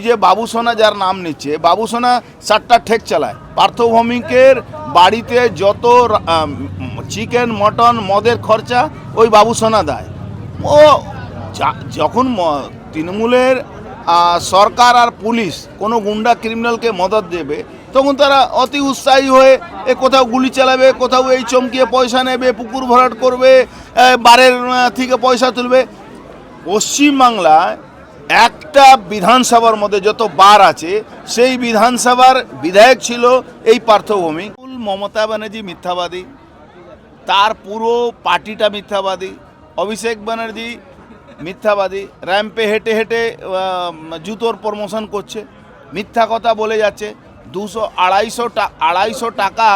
যে বাবুসোনা যার নাম নিচ্ছে, বাবুসোনা 4টা ঠেক চালায়। পার্থ ভৌমিকের বাড়িতে যত চিকেন মটন মদের খরচা ওই বাবুসোনা দেয়। ও যখন তৃণমূলের সরকার আর পুলিশ কোনো গুন্ডা ক্রিমিনালকে মদত দেবে, তখন তারা অতি উৎসাহী হয়ে কোথাও গুলি চালাবে, কোথাও এই চমকিয়ে পয়সা নেবে, পুকুর ভরাট করবে, বারের থেকে পয়সা তুলবে। পশ্চিমবাংলায় একটা বিধানসভার মধ্যে যত বার আছে সেই বিধানসভার বিধায়ক ছিল এই পার্থ ভৌমিক। মমতা ব্যানার্জি মিথ্যাবাদী, তার পুরো পার্টিটা মিথ্যাবাদী। অভিষেক ব্যানার্জি মিথ্যাবাদী, র্যাম্পে হেঁটে হেঁটে জুতোর প্রমোশন করছে, মিথ্যা কথা বলে যাচ্ছে। 200-250 টাকা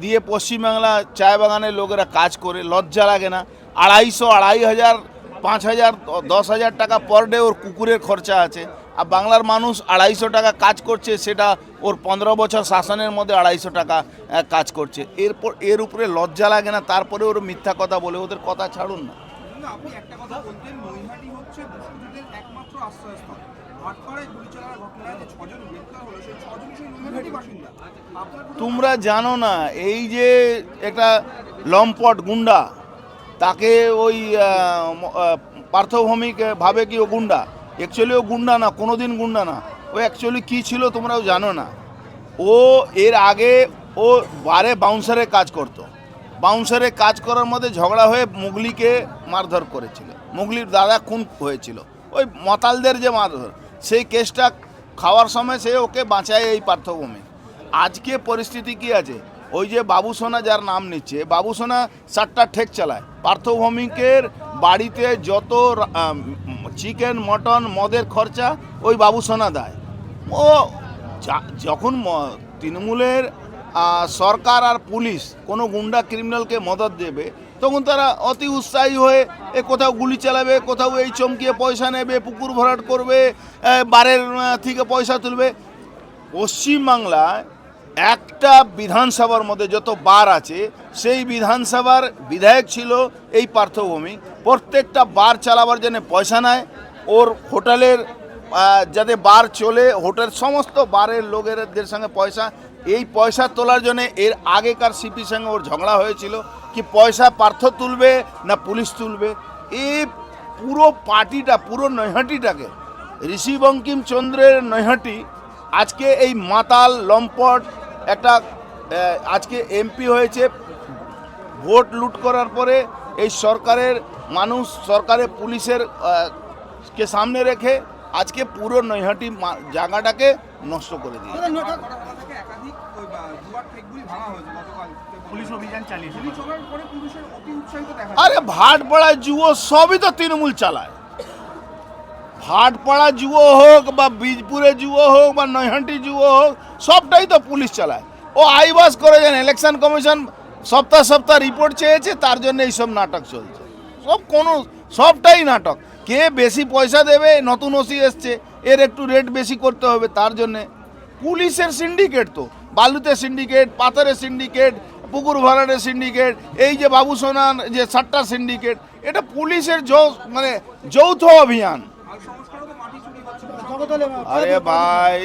দিয়ে পশ্চিমবাংলা চায় বাগানের লোকেরা কাজ করে, লজ্জা লাগে না? 250, 2500, 5000, 10,000 টাকা পার ডে ওর কুকুরের খরচা আছে। আর বাংলার মানুষ 250 টাকা কাজ করছে, সেটা ওর 15 বছর শাসনের মধ্যে 250 টাকা কাজ করছে। এর উপরে লজ্জা লাগে না? তারপরে ওর মিথ্যা কথা বলে, ওদের কথা ছাড়ুন না। আপনি একটা কথা বলতেন, নৈহাটি হচ্ছে দুষ্কৃতীদের একমাত্র আশ্রয়স্থল। ভাটপাড়ায় গুলি চালানোর ঘটনায় যে 6 জন গ্রেপ্তার হলো, সেই 6 জনই সেই নৈহাটি বাসিন্দা। তোমরা জানো না এই যে একটা লম্পট গুন্ডা, তাকে ওই পার্থ ভৌমিক ভাবে কি ও গুন্ডা? অ্যাকচুয়ালি ও গুন্ডা না, কোনোদিন গুন্ডা না। ও অ্যাকচুয়ালি কী ছিল তোমরাও জানো না। ও এর আগে ও বারে বাউন্সারে কাজ করতো। বাউন্সারে কাজ করার মধ্যে ঝগড়া হয়ে মুগলিকে মারধর করেছিল, মুগলির দাদা খুন হয়েছিল। ওই মাতালদের যে মারধর, সেই কেসটা খাওয়ার সময় সে ওকে বাঁচায় এই পার্থ ভৌমিক। আজকে পরিস্থিতি কি আছে? ওই যে বাবুসোনা যার নাম নিচ্ছে, বাবুসোনা 4টা ঠেক চালায়। পার্থ ভৌমিকের বাড়িতে যত চিকেন মটন মদের খরচা ওই বাবুসোনা দেয়। ও যখন তৃণমূলের সরকার আর পুলিশ কোনো গুন্ডা ক্রিমিনালকে মদত দেবে, তখন তারা অতি উৎসাহী হয়ে কোথাও গুলি চালাবে, কোথাও এই চমকিয়ে পয়সা নেবে, পুকুর ভরাট করবে, বারের থেকে পয়সা তুলবে। পশ্চিমবাংলায় একটা বিধানসভার মধ্যে যত বার আছে সেই বিধানসভার বিধায়ক ছিল এই পার্থ ভৌমিক। প্রত্যেকটা বার চালাবার জন্য পয়সা নেয়। ওর হোটেলের যাতে বার চলে, হোটেল সমস্ত বারের লোকেদের সঙ্গে পয়সা, এই পয়সা তোলার জন্য এর আগেকার সিপির সঙ্গে ওর ঝগড়া হয়েছিল কি পয়সা পার্থ তুলবে না পুলিশ তুলবে। এই পুরো পার্টিটা, পুরো নৈহাটিটাকে, ঋষি বঙ্কিমচন্দ্রের নৈহাটি আজকে এই মাতাল লম্পট একটা আজকে এমপি হয়েছে। ভোট লুট করার পরে এই সরকারের মানুষ, সরকারের পুলিশের কে সামনে রেখে আজকে পুরো নৈহাটি জায়গাটাকে নষ্ট করে দিয়েছে। আরে ভাটপাড়া যুবো সবই তো তৃণমূল চালায়। ভাটপাড়া যুবো হোক বা বীজপুরে যুবো হোক বা নৈহাটি যুবো হোক, সবটাই তো পুলিশ চালায়। ও আইবাস করেছেন, ইলেকশন কমিশন সপ্তাহ সপ্তাহ রিপোর্ট চেয়েছে, তার জন্য এইসব নাটক চলছে। সবটাই নাটক। কে বেশি পয়সা দেবে, নতুন ওসি এসছে, এর একটু রেট বেশি করতে হবে, তার জন্যে পুলিশের সিন্ডিকেট তো, বালুতে সিন্ডিকেট, পাথরের সিন্ডিকেট, পুকুর ভরাটের সিন্ডিকেট, এই যে বাবুসোনার যে 7টা সিন্ডিকেট, এটা পুলিশের মানে যৌথ অভিযান। আরে ভাই।